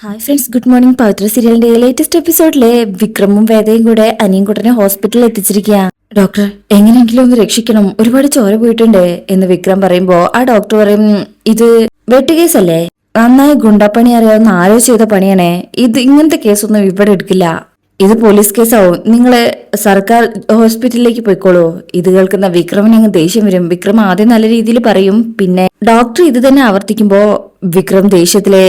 Hi friends, good morning. Pavithra സീരിയലിന്റെ latest എപ്പിസോഡിലെ വിക്രമും വേദയും കൂടെ അനിയൻകുട്ടനെ ഹോസ്പിറ്റലിൽ എത്തിച്ചിരിക്കുക. ഡോക്ടർ, എങ്ങനെയെങ്കിലും ഒന്ന് രക്ഷിക്കണം, ഒരുപാട് ചോര പോയിട്ടുണ്ട് എന്ന് വിക്രം പറയുമ്പോ ആ ഡോക്ടർ പറയും, ഇത് വെട്ടുകേസല്ലേ, നന്നായി ഗുണ്ടപ്പണി അറിയാവുന്ന ആരോ ചെയ്ത പണിയാണേ, ഇത് ഇങ്ങനത്തെ കേസൊന്നും ഇവിടെ എടുക്കില്ല, ഇത് പോലീസ് കേസാവും, നിങ്ങള് സർക്കാർ ഹോസ്പിറ്റലിലേക്ക് പോയിക്കോളൂ. ഇത് കേൾക്കുന്ന വിക്രമിന് അങ്ങ് ദേഷ്യം വരും. വിക്രം ആദ്യം നല്ല രീതിയിൽ പറയും, പിന്നെ ഡോക്ടർ ഇത് തന്നെ ആവർത്തിക്കുമ്പോ വിക്രം ദേഷ്യത്തിലെ,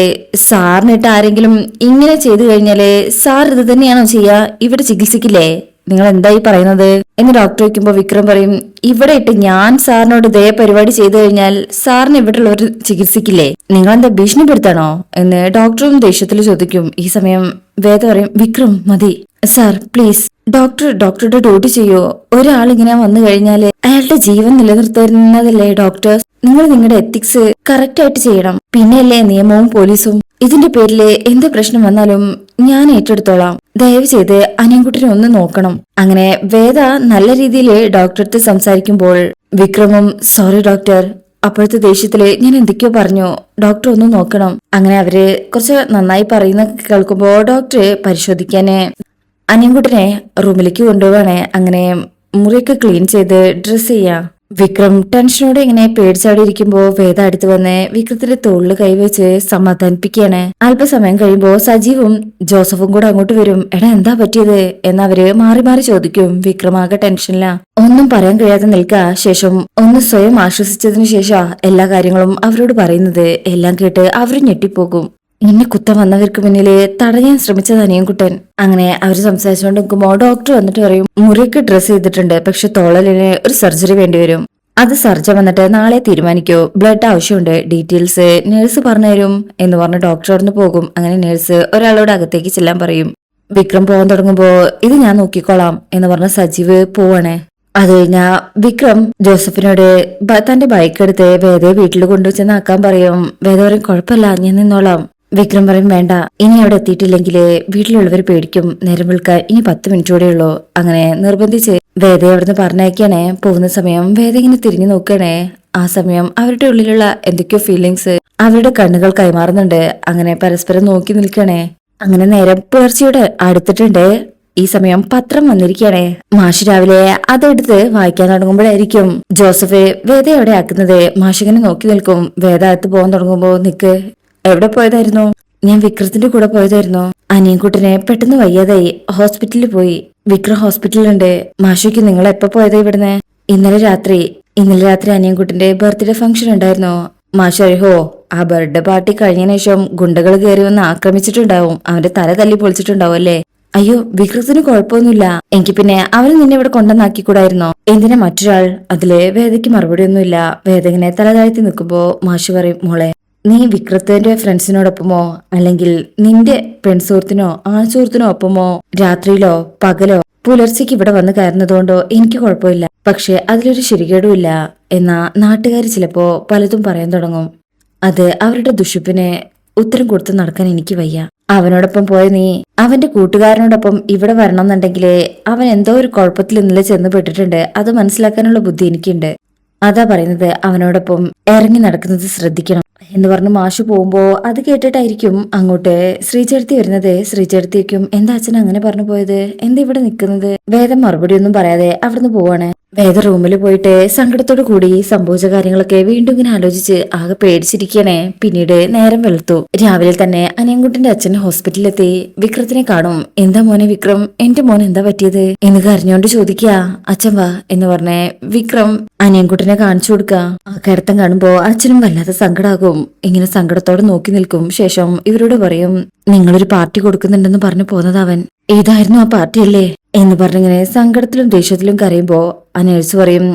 സാറിനിട്ട് ആരെങ്കിലും ഇങ്ങനെ ചെയ്തു കഴിഞ്ഞാല് സാർ ഇത് തന്നെയാണോ ചെയ്യാ, ഇവിടെ ചികിത്സിക്കില്ലേ, നിങ്ങൾ എന്തായി പറയുന്നത് എന്ന് ഡോക്ടർ ചോദിക്കുമ്പോ വിക്രം പറയും, ഇവിടെ ഇട്ട് ഞാൻ സാറിനോട് ഇതേ പരിപാടി ചെയ്തു കഴിഞ്ഞാൽ സാറിന് ഇവിടെ ഉള്ളവർ ചികിത്സിക്കില്ലേ, നിങ്ങൾ എന്താ ഭീഷണിപ്പെടുത്താണോ എന്ന് ഡോക്ടറും ദേഷ്യത്തിൽ ചോദിക്കും. ഈ സമയം വേദ പറയും, വിക്രം മതി സാർ, പ്ലീസ് ഡോക്ടറുടെ ഡ്യൂട്ടി ചെയ്യോ, ഒരാൾ ഇങ്ങനെ വന്നു കഴിഞ്ഞാല് അയാളുടെ ജീവൻ നിലനിർത്തുന്നതല്ലേ ഡോക്ടർ, നിങ്ങൾ നിങ്ങളുടെ എത്തിക്സ് കറക്റ്റ് ആയിട്ട് ചെയ്യണം, പിന്നെയല്ലേ നിയമവും പോലീസും, ഇതിന്റെ പേരില് എന്ത് പ്രശ്നം വന്നാലും ഞാൻ ഏറ്റെടുത്തോളാം, ദയവ് ചെയ്ത് അനിയൻകുട്ടിനെ ഒന്ന് നോക്കണം. അങ്ങനെ വേദ നല്ല രീതിയിൽ ഡോക്ടറടുത്ത് സംസാരിക്കുമ്പോൾ വിക്രമും, സോറി ഡോക്ടർ, അപ്പോഴത്തെ ദേഷ്യത്തില് ഞാൻ എന്തൊക്കെയോ പറഞ്ഞു, ഡോക്ടർ ഒന്ന് നോക്കണം. അങ്ങനെ അവര് കുറച്ച് നന്നായി പറയുന്ന കേൾക്കുമ്പോ ഡോക്ടർ പരിശോധിക്കാന് അനിയൻകുട്ടിനെ റൂമിലേക്ക് കൊണ്ടുപോവാണ്. അങ്ങനെ മുറിയൊക്കെ ക്ലീൻ ചെയ്ത് ഡ്രസ് ചെയ്യാം. വിക്രം ടെൻഷനോടെ ഇങ്ങനെ പേടിച്ചാടി ഇരിക്കുമ്പോ വേദ അടുത്ത് വന്ന് വിക്രത്തിന്റെ തോളില് കൈവച്ച് സമാധാനിപ്പിക്കുകയാണ്. അല്പസമയം കഴിയുമ്പോ സജീവും ജോസഫും കൂടെ അങ്ങോട്ട് വരും. എടാ എന്താ പറ്റിയത് എന്നവര് മാറി മാറി ചോദിക്കും. വിക്രമാകെ ടെൻഷനില്ല, ഒന്നും പറയാൻ കഴിയാതെ നിൽക്കുക. ശേഷം ഒന്ന് സ്വയം ആശ്വസിച്ചതിനു ശേഷം എല്ലാ കാര്യങ്ങളും അവരോട് പറയുന്നത്. എല്ലാം കേട്ട് അവര് ഞെട്ടിപ്പോകും. ഇന്നെ കുത്തം വന്നവർക്ക് മുന്നില് തടയാൻ ശ്രമിച്ചത് അനിയൻകുട്ടൻ. അങ്ങനെ അവര് സംസാരിച്ചുകൊണ്ട് നിൽക്കുമ്പോ ഡോക്ടർ വന്നിട്ട് പറയും, മുറിയൊക്കെ ഡ്രസ് ചെയ്തിട്ടുണ്ട്, പക്ഷെ തോളലിന് ഒരു സർജറി വേണ്ടിവരും, അത് സർജൻ വന്നിട്ട് നാളെ തീരുമാനിക്കൂ, ബ്ലഡ് ആവശ്യമുണ്ട്, ഡീറ്റെയിൽസ് നേഴ്സ് പറഞ്ഞുതരും എന്ന് പറഞ്ഞ് ഡോക്ടർ അവിടുന്ന് പോകും. അങ്ങനെ നേഴ്സ് ഒരാളോട് അകത്തേക്ക് ചെല്ലാൻ പറയും. വിക്രം പോകാൻ തുടങ്ങുമ്പോ ഇത് ഞാൻ നോക്കിക്കോളാം എന്ന് പറഞ്ഞ സജീവ് പോവാണ്. അത് കഴിഞ്ഞാ വിക്രം ജോസഫിനോട് തന്റെ ബൈക്ക് എടുത്ത് വേദയെ വീട്ടിൽ കൊണ്ടുവച്ചെന്നാക്കാൻ പറയും. വേദ പറയും, കുഴപ്പമില്ല, ഞാൻ നിന്നോളാം. വിക്രം പറയും, വേണ്ട, ഇനി അവിടെ എത്തിയിട്ടില്ലെങ്കില് വീട്ടിലുള്ളവർ പേടിക്കും, നേരം വിളിക്കാൻ ഇനി 10 മിനിറ്റ് കൂടെ ഉള്ളൂ. അങ്ങനെ നിർബന്ധിച്ച് വേദയെ അവിടുന്ന് പറഞ്ഞയക്കാനേ. പോകുന്ന സമയം വേദ ഇങ്ങനെ തിരിഞ്ഞു നോക്കണേ. ആ സമയം അവരുടെ ഉള്ളിലുള്ള എന്തൊക്കെയോ ഫീലിങ്സ് അവരുടെ കണ്ണുകൾ കൈമാറുന്നുണ്ട്. അങ്ങനെ പരസ്പരം നോക്കി നിൽക്കണേ. അങ്ങനെ നേരം പുലർച്ചയോടെ അടുത്തിട്ടുണ്ട്. ഈ സമയം പത്രം വന്നിരിക്കണേ. മാഷ് രാവിലെ അതെടുത്ത് വായിക്കാൻ തുടങ്ങുമ്പോഴായിരിക്കും ജോസഫ് വേദ എവിടെ ആക്കുന്നത്. മാഷിങ്ങനെ നോക്കി നിൽക്കും. വേദ അകത്ത് പോകാൻ തുടങ്ങുമ്പോ, നിക്ക്, എവിടെ പോയതായിരുന്നു? ഞാൻ വിക്രത്തിന്റെ കൂടെ പോയതായിരുന്നു. അനിയൻകുട്ടനെ പെട്ടെന്ന് വയ്യാതായി, ഹോസ്പിറ്റലിൽ പോയി. വിക്രം ഹോസ്പിറ്റലിലുണ്ട്. മാഷിക്ക് നിങ്ങൾ എപ്പോ പോയതാ ഇവിടുന്ന്? ഇന്നലെ രാത്രി അനിയൻകുട്ടന്റെ ബർത്ത്ഡേ ഫംഗ്ഷൻ ഉണ്ടായിരുന്നു. മാഷ് അറിയോ, ആ ബർത്ത്ഡേ പാർട്ടി കഴിഞ്ഞതിന് ശേഷം ഗുണ്ടകൾ കയറി വന്ന് ആക്രമിച്ചിട്ടുണ്ടാവും, അവന്റെ തല തല്ലി പൊളിച്ചിട്ടുണ്ടാവും അല്ലേ? അയ്യോ, വിക്രത്തിന് കുഴപ്പമൊന്നുമില്ല. എനിക്ക് പിന്നെ അവന് നിന്നെ ഇവിടെ കൊണ്ടുവന്നാക്കിക്കൂടായിരുന്നോ? എന്തിനാ മറ്റൊരാൾ? അതില് വേദയ്ക്ക് മറുപടി ഒന്നുമില്ല. വേദ ഇങ്ങനെ തല താഴ്ത്തി നിൽക്കുമ്പോ മാഷ് പറയും, മോളെ, നീ വിക്രത്തിന്റെ ഫ്രണ്ട്സിനോടൊപ്പമോ അല്ലെങ്കിൽ നിന്റെ പെൺസുഹൃത്തിനോ ആൺസുഹൃത്തിനോ ഒപ്പമോ രാത്രിയിലോ പകലോ പുലർച്ചയ്ക്ക് ഇവിടെ വന്ന് കയറുന്നതുകൊണ്ടോ എനിക്ക് കുഴപ്പമില്ല. പക്ഷെ അതിലൊരു ശരികേടുമില്ല എന്നാ നാട്ടുകാർ ചിലപ്പോ പലതും പറയാൻ തുടങ്ങും. അത് അവരുടെ ദുഷിപ്പിന് ഉത്തരം കൊടുത്ത് നടക്കാൻ എനിക്ക് വയ്യ. അവനോടൊപ്പം പോയ നീ അവന്റെ കൂട്ടുകാരനോടൊപ്പം ഇവിടെ വരണമെന്നുണ്ടെങ്കില് അവൻ എന്തോ ഒരു കുഴപ്പത്തിൽ ഇന്നലെ ചെന്ന് പെട്ടിട്ടുണ്ട്. അത് മനസ്സിലാക്കാനുള്ള ബുദ്ധി എനിക്കുണ്ട്. അതാ പറയുന്നത്, അവനോടൊപ്പം ഇറങ്ങി നടക്കുന്നത് ശ്രദ്ധിക്കണം എന്ന് പറഞ്ഞ് മാഷു പോകുമ്പോ അത് കേട്ടിട്ടായിരിക്കും അങ്ങോട്ട് ശ്രീചേർത്തി വരുന്നത്. ശ്രീചേർത്തിക്കും, എന്താ അച്ഛൻ അങ്ങനെ പറഞ്ഞു പോയത്, എന്താ ഇവിടെ നിൽക്കുന്നത്? വേദം മറുപടി ഒന്നും പറയാതെ അവിടുന്ന് പോവാണ്. വേദ റൂമിൽ പോയിട്ട് സങ്കടത്തോടു കൂടി സംഭവിച്ച കാര്യങ്ങളൊക്കെ വീണ്ടും ഇങ്ങനെ ആലോചിച്ച് ആകെ പേടിച്ചിരിക്കണേ. പിന്നീട് നേരം വെളുത്തു. രാവിലെ തന്നെ അനിയൻകുട്ടന്റെ അച്ഛൻ ഹോസ്പിറ്റലിലെത്തി വിക്രത്തിനെ കാണും. എന്താ മോനെ വിക്രം, എന്റെ മോൻ എന്താ പറ്റിയത് എന്ന് കരഞ്ഞോണ്ട് ചോദിക്കുക. അച്ഛൻ വാ എന്ന് പറഞ്ഞ് വിക്രം അനിയൻകുട്ടനെ കാണിച്ചു കൊടുക്കുക. ആ കിടത്തം കാണുമ്പോ അച്ഛനും വല്ലാതെ സങ്കടാകും. ഇങ്ങനെ സങ്കടത്തോടെ നോക്കി നിൽക്കും. ശേഷം ഇവരോട് പറയും, നിങ്ങളൊരു പാർട്ടി കൊടുക്കുന്നുണ്ടെന്ന് പറഞ്ഞു പോന്നത് അവൻ, ഏതായിരുന്നു ആ പാർട്ടി അല്ലേ എന്ന് പറഞ്ഞിങ്ങനെ സങ്കടത്തിലും ദേഷ്യത്തിലും കരയുമ്പോ ആ നേഴ്സ് പറയും,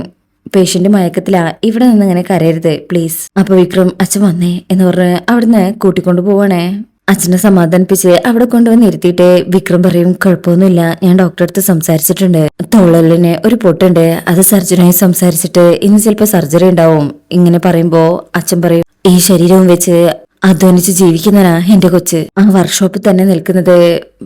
പേഷ്യന്റ് മയക്കത്തിലാ, ഇവിടെ നിന്ന് ഇങ്ങനെ കരയരുത് പ്ലീസ്. അപ്പൊ വിക്രം, അച്ഛൻ വന്നേ എന്ന് പറഞ്ഞ് അവിടുന്ന് കൂട്ടിക്കൊണ്ടു പോവാണേ. അച്ഛനെ സമാധാനിപ്പിച്ച് അവിടെ കൊണ്ടുവന്ന് ഇരുത്തിയിട്ട് വിക്രം പറയും, കുഴപ്പമൊന്നുമില്ല, ഞാൻ ഡോക്ടറെ അടുത്ത് സംസാരിച്ചിട്ടുണ്ട്, തോളലിന് ഒരു പൊട്ടുണ്ട്, അത് സർജനായി സംസാരിച്ചിട്ട് ഇന്ന് ചിലപ്പോ സർജറി ഉണ്ടാവും. ഇങ്ങനെ പറയുമ്പോ അച്ഛൻ പറയും, ഈ ശരീരവും വെച്ച് അധ്വാനിച്ച് ജീവിക്കുന്നനാ എന്റെ കൊച്ച്. ആ വർക്ക്ഷോപ്പിൽ തന്നെ നിൽക്കുന്നത്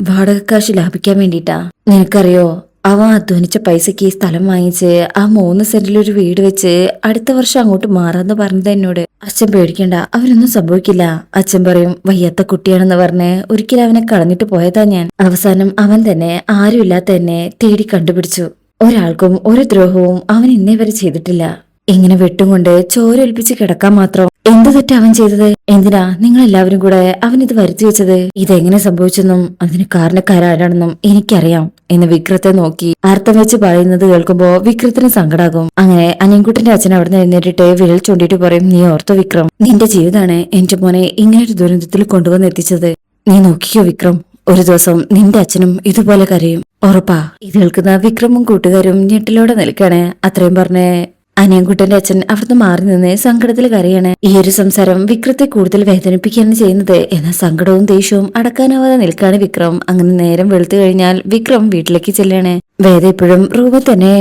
വാടക കാശ് ലാഭിക്കാൻ വേണ്ടിട്ടാ. നിനക്കറിയോ, അവൻ അധ്വാനിച്ച പൈസക്ക് സ്ഥലം വാങ്ങിച്ച് ആ 3 സെന്റിലൊരു വീട് വെച്ച് അടുത്ത വർഷം അങ്ങോട്ട് മാറാന്ന് പറഞ്ഞത് എന്നോട്. അച്ഛൻ പേടിക്കണ്ട, അവരൊന്നും സംഭവിക്കില്ല. അച്ഛൻ പറയും വയ്യാത്ത കുട്ടിയാണെന്ന് പറഞ്ഞ് ഒരിക്കലും അവനെ കളഞ്ഞിട്ട് പോയതാ ഞാൻ. അവസാനം അവൻ തന്നെ ആരുമില്ലാത്ത എന്നെ തേടി കണ്ടുപിടിച്ചു. ഒരാൾക്കും ഒരു ദ്രോഹവും അവൻ ഇന്നേ വരെ ചെയ്തിട്ടില്ല. ഇങ്ങനെ വെട്ടും കൊണ്ട് ചോരൊലിപ്പിച്ച് കിടക്കാൻ മാത്രം എന്ത് തെറ്റാ അവൻ ചെയ്തത്? എന്തിനാ നിങ്ങൾ എല്ലാവരും കൂടെ അവൻ ഇത് വരുത്തി വെച്ചത്? ഇതെങ്ങനെ സംഭവിച്ചെന്നും അതിന് കാരണക്കാരാണെന്നും എനിക്കറിയാം എന്ന് വിക്രത്തെ നോക്കി അർത്ഥം വെച്ച് പറയുന്നത് കേൾക്കുമ്പോ വിക്രത്തിന് സങ്കടാകും. അങ്ങനെ അനിയൻകുട്ടന്റെ അച്ഛൻ അവിടെ നിന്ന് എഴുന്നേറ്റിട്ട് വിരൽ ചൂണ്ടിട്ട് പറയും, നീ ഓർത്തോ വിക്രം, നിന്റെ ജീവിതമാണ് എന്റെ മോനെ ഇങ്ങനൊരു ദുരന്തത്തിൽ കൊണ്ടുവന്ന് എത്തിച്ചത്. നീ നോക്കിക്കോ വിക്രം, ഒരു ദിവസം നിന്റെ അച്ഛനും ഇതുപോലെ കരയും, ഉറപ്പാ. ഇത് കേൾക്കുന്ന വിക്രമും കൂട്ടുകാരും ഞെട്ടിലോടെ നിൽക്കാണ്. അത്രയും പറഞ്ഞ് അനിയൻകുട്ടന്റെ അച്ഛൻ അവിടുന്ന് മാറി നിന്ന് സങ്കടത്തിൽ കരയാണ്. ഈ ഒരു സംസാരം വിക്രത്തെ കൂടുതൽ വേദനിപ്പിക്കുകയാണ് ചെയ്യുന്നത്. എന്നാൽ സങ്കടവും ദേഷ്യവും അടക്കാനാവാതെ നിൽക്കാണ് വിക്രം. അങ്ങനെ നേരം വെളുത്തു കഴിഞ്ഞാൽ വിക്രം വീട്ടിലേക്ക് ചെല്ലാണ്. വേദ ഇപ്പോഴും റൂമിൽ തന്നെ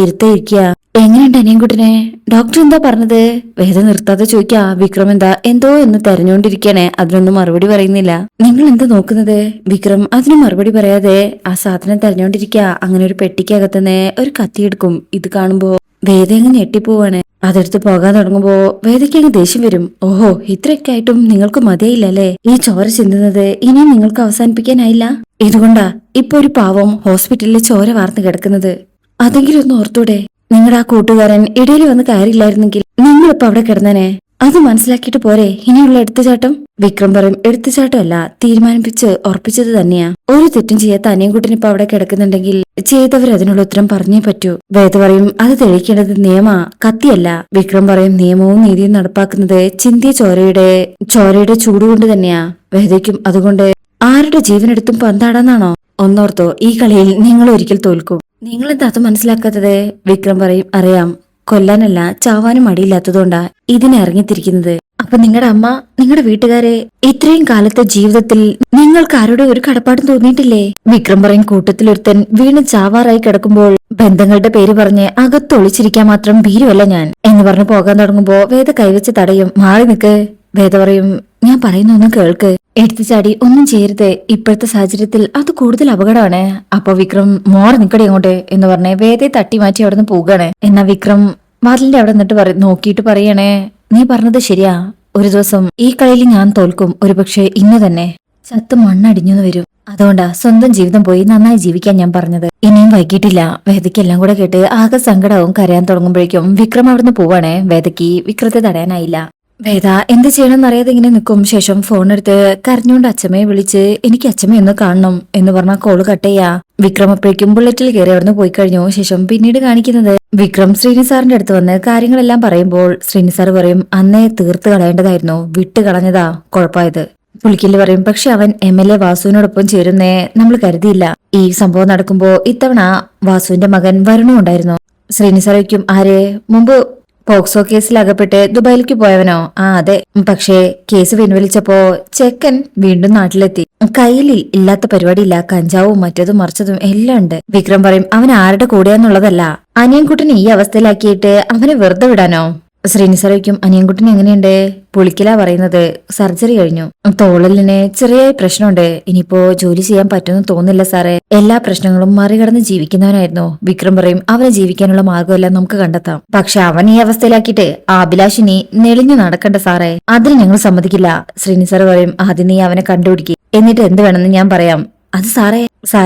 ഇരുത്തേ ഇരിക്കുക. എങ്ങനെയുണ്ട് അനിയൻകുട്ടനെ? ഡോക്ടർ എന്താ പറഞ്ഞത്? വേദ നിർത്താതെ ചോദിക്കാ. വിക്രം എന്തോ എന്ന് തെരഞ്ഞുകൊണ്ടിരിക്കണേ. അതിനൊന്നും മറുപടി പറയുന്നില്ല. നിങ്ങൾ എന്താ നോക്കുന്നത്? വിക്രം അതിന് മറുപടി പറയാതെ ആ സാധനം തെരഞ്ഞുകൊണ്ടിരിക്കുക. അങ്ങനെ ഒരു പെട്ടിക്കകത്തുനിന്ന് ഒരു കത്തിയെടുക്കും. ഇത് കാണുമ്പോ വേദ അങ്ങ് ഞെട്ടിപ്പോവാണ്. അതെടുത്ത് പോകാൻ തുടങ്ങുമ്പോ വേദയ്ക്ക് അങ്ങ് ദേഷ്യം വരും. ഓഹോ, ഇത്രയൊക്കെ ആയിട്ടും നിങ്ങൾക്ക് മതിയായില്ലല്ലേ? ഈ ചോര ചിന്തുന്നത് ഇനിയും നിങ്ങൾക്ക് അവസാനിപ്പിക്കാനായില്ല. ഇതുകൊണ്ടാ ഇപ്പൊ ഒരു പാവം ഹോസ്പിറ്റലിൽ ചോര വാർന്നു കിടക്കുന്നത്. അതെങ്കിലും ഒന്ന് ഓർത്തൂടെ? നിങ്ങളുടെ ആ കൂട്ടുകാരൻ ഇടയിൽ വന്ന് കയറിയില്ലായിരുന്നെങ്കിൽ നിങ്ങളിപ്പോ അവിടെ കിടന്നനെ. അത് മനസ്സിലാക്കിയിട്ട് പോരെ ഇനിയുള്ള എടുത്തുചാട്ടം? വിക്രം പറയും, എടുത്തുചാട്ടമല്ല, തീരുമാനിപ്പിച്ച് ഉറപ്പിച്ചത് തന്നെയാ. ഒരു തെറ്റും ചെയ്യാത്ത അനിയൻകുട്ടനിപ്പോ അവിടെ കിടക്കുന്നുണ്ടെങ്കിൽ ചെയ്തവർ അതിനുള്ള ഉത്തരം പറഞ്ഞേ പറ്റൂ. വേദ പറയും, അത് തെളിയിക്കേണ്ടത് നിയമ, കത്തിയല്ല. വിക്രം പറയും, നിയമവും നീതിയും നടപ്പാക്കുന്നത് ചിന്തിയ ചോരയുടെ ചൂടുകൊണ്ട് തന്നെയാ. വേദയ്ക്കും അതുകൊണ്ട് ആരുടെ ജീവനെടുത്തും പന്താടാന്നാണോ? ഒന്നോർത്തോ, ഈ കളിയിൽ നിങ്ങൾ ഒരിക്കൽ തോൽക്കും. നിങ്ങളെന്താ അത് മനസ്സിലാക്കാത്തത്? വിക്രം പറയും, അറിയാം, കൊല്ലാനല്ല ചാവാനും മടിയില്ലാത്തതുകൊണ്ടാ ഇതിനെ ഇറങ്ങിത്തിരിക്കുന്നത്. അപ്പൊ നിങ്ങളുടെ അമ്മ, നിങ്ങളുടെ വീട്ടുകാരെ ഇത്രയും കാലത്തെ ജീവിതത്തിൽ നിങ്ങൾക്ക് ആരോടെ ഒരു കടപ്പാടും തോന്നിയിട്ടില്ലേ? വിക്രം പറയും, കൂട്ടത്തിലൊരുത്തൻ വീണ് ചാവാറായി കിടക്കുമ്പോൾ ബന്ധങ്ങളുടെ പേര് പറഞ്ഞ് അകത്തൊളിച്ചിരിക്കാൻ മാത്രം ഭീരുവല്ല ഞാൻ എന്ന് പറഞ്ഞു പോകാൻ തുടങ്ങുമ്പോ വേദ കൈവച്ച് തടയും. മാറി നിക്ക്. വേദ പറയും, ഞാൻ പറയുന്നൊന്നും കേൾക്ക്. എടുത്തു ചാടി ഒന്നും ചെയ്യരുത്. ഇപ്പോഴത്തെ സാഹചര്യത്തിൽ അത് കൂടുതൽ അപകടമാണ്. അപ്പൊ വിക്രം, മോറി നിക്കടി അങ്ങോട്ട് എന്ന് പറഞ്ഞ് വേദയെ തട്ടി മാറ്റി അവിടെ നിന്ന് പോവുകയാണ്. എന്നാ വിക്രം വാതിലിന്റെ അവിടെ നിന്നിട്ട് നോക്കിയിട്ട് പറയണേ, നീ പറഞ്ഞത് ശരിയാ. ഒരു ദിവസം ഈ കളിയിൽ ഞാൻ തോൽക്കും. ഒരുപക്ഷെ ഇന്ന് തന്നെ ചത്ത് മണ്ണടിഞ്ഞു വരും. അതുകൊണ്ടാ സ്വന്തം ജീവിതം പോയി നന്നായി ജീവിക്കാൻ ഞാൻ പറഞ്ഞത്. ഇനിയും വൈകിട്ടില്ല. വേദയ്ക്ക് എല്ലാം കൂടെ കേട്ട് ആകെ സങ്കടവും കരയാൻ തുടങ്ങുമ്പോഴേക്കും വിക്രം അവിടുന്ന് പോവാണ്. വേദയ്ക്ക് വിക്രത്തെ തടയാനായില്ല. വേദ എന്ത് ചെയ്യണമെന്ന് അറിയാതെ ഇങ്ങനെ നിൽക്കും. ശേഷം ഫോണെടുത്ത് കരഞ്ഞുകൊണ്ട് അച്ഛമ്മയെ വിളിച്ച്, എനിക്ക് അച്ഛമ്മ ഒന്ന് കാണണം എന്ന് പറഞ്ഞ കോള് കട്ട് ചെയ്യാ. വിക്രം അപ്പോഴേക്കും ബുള്ളറ്റിൽ കയറി അവിടുന്ന് പോയി കഴിഞ്ഞു. ശേഷം പിന്നീട് കാണിക്കുന്നത് വിക്രം ശ്രീനിസാറിന്റെ അടുത്ത് വന്ന് കാര്യങ്ങളെല്ലാം പറയുമ്പോൾ ശ്രീനിസാർ പറയും, അന്നേ തീർത്ത് കളയേണ്ടതായിരുന്നു, വിട്ട് കളഞ്ഞതാ കുഴപ്പമായത്. പുളിക്കല് പറയും, പക്ഷെ അവൻ MLA വാസുവിനോടൊപ്പം ചേരുന്നേ നമ്മൾ കരുതിയില്ല. ഈ സംഭവം നടക്കുമ്പോ ഇത്തവണ വാസുവിന്റെ മകൻ വരുണും ഉണ്ടായിരുന്നു. ശ്രീനിസാർ വയ്ക്കും, ആരെ? മുമ്പ് പോക്സോ കേസിൽ അകപ്പെട്ട് ദുബായിലേക്ക് പോയവനോ? അതെ. പക്ഷേ കേസ് പിൻവലിച്ചപ്പോ ചെക്കൻ വീണ്ടും നാട്ടിലെത്തി. കയ്യിൽ ഇല്ലാത്ത പരിപാടിയില്ല, കഞ്ചാവും മറ്റതും മറിച്ചതും എല്ലാം ഉണ്ട്. വിക്രം പറയും, അവൻ ആരുടെ കൂടെയാന്നുള്ളതല്ല, അനിയൻകുട്ടനെ ഈ അവസ്ഥയിലാക്കിയിട്ട് അവനെ വെറുതെ വിടാനോ? ശ്രീനിസാറിക്കും, അനിയൻകുട്ടൻ എങ്ങനെയുണ്ട്? പുളിക്കലാ പറയുന്നത്, സർജറി കഴിഞ്ഞു. തോളലിന് ചെറിയ പ്രശ്നമുണ്ട്. ഇനിയിപ്പോ ജോലി ചെയ്യാൻ പറ്റുമെന്ന് തോന്നില്ല സാറേ. എല്ലാ പ്രശ്നങ്ങളും മറികടന്ന് ജീവിക്കുന്നവനായിരുന്നു. വിക്രം പറയും, അവനെ ജീവിക്കാനുള്ള മാർഗമെല്ലാം നമുക്ക് കണ്ടെത്താം. പക്ഷെ അവൻ ഈ അവസ്ഥയിലാക്കിയിട്ട് ആ അഭിലാഷിനി നെളിഞ്ഞു നടക്കണ്ട സാറേ, അതിന് ഞങ്ങൾ സമ്മതിക്കില്ല. ശ്രീനിസാർ പറയും, ആദ്യം നീ അവനെ കണ്ടുപിടിക്കുക, എന്നിട്ട് എന്ത് വേണമെന്ന് ഞാൻ പറയാം. അത് സാറേ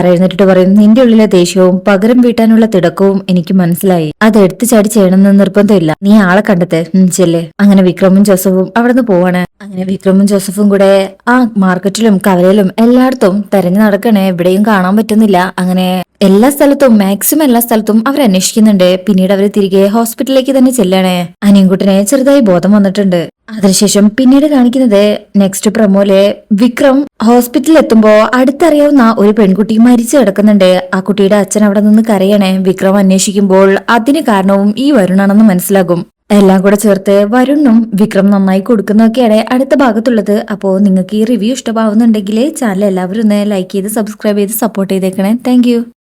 എഴുന്നേറ്റിട്ട് പറയും, നിന്റെ ഉള്ളിലെ ദേഷ്യവും പകരം വീട്ടാനുള്ള തിടക്കവും എനിക്ക് മനസ്സിലായി. അത് എടുത്തു ചാടി ചെയ്യണമെന്ന് നിർബന്ധമില്ല. നീ ആളെ കണ്ടെത്ത്, ചെല്ല്. അങ്ങനെ വിക്രമും ജോസഫും അവിടുന്ന് പോവാണ്. അങ്ങനെ വിക്രമും ജോസഫും കൂടെ ആ മാർക്കറ്റിലും കവലയിലും എല്ലായിടത്തും തെരഞ്ഞു നടക്കണേ. എവിടെയും കാണാൻ പറ്റുന്നില്ല. അങ്ങനെ എല്ലാ സ്ഥലത്തും മാക്സിമം എല്ലാ സ്ഥലത്തും അവർ അന്വേഷിക്കുന്നുണ്ട്. പിന്നീട് അവര് തിരികെ ഹോസ്പിറ്റലിലേക്ക് തന്നെ ചെല്ലാണ്. അനിയൻകുട്ടനെ ചെറുതായി ബോധം വന്നിട്ടുണ്ട്. അതിനുശേഷം പിന്നീട് കാണിക്കുന്നത് നെക്സ്റ്റ് പ്രൊമോയില് വിക്രം ഹോസ്പിറ്റലിൽ എത്തുമ്പോ അടുത്തറിയാവുന്ന ഒരു പെൺകുട്ടി മരിച്ചു കിടക്കുന്നുണ്ട്. ആ കുട്ടിയുടെ അച്ഛൻ അവിടെ നിന്ന് കരയണേ. വിക്രം അന്വേഷിക്കുമ്പോൾ അതിന് കാരണവും ഈ വരുണാണെന്ന് മനസ്സിലാകും. എല്ലാം കൂടെ ചേർത്ത് വരുണും വിക്രം നന്നായി കൊടുക്കുന്നൊക്കെയാണ് അടുത്ത ഭാഗത്തുള്ളത്. അപ്പോ നിങ്ങൾക്ക് ഈ റിവ്യൂ ഇഷ്ടമാവുന്നുണ്ടെങ്കിൽ ചാനൽ എല്ലാവരും ഒന്ന് ലൈക്ക് ചെയ്ത് സബ്സ്ക്രൈബ് ചെയ്ത് സപ്പോർട്ട് ചെയ്തേക്കണേ. താങ്ക്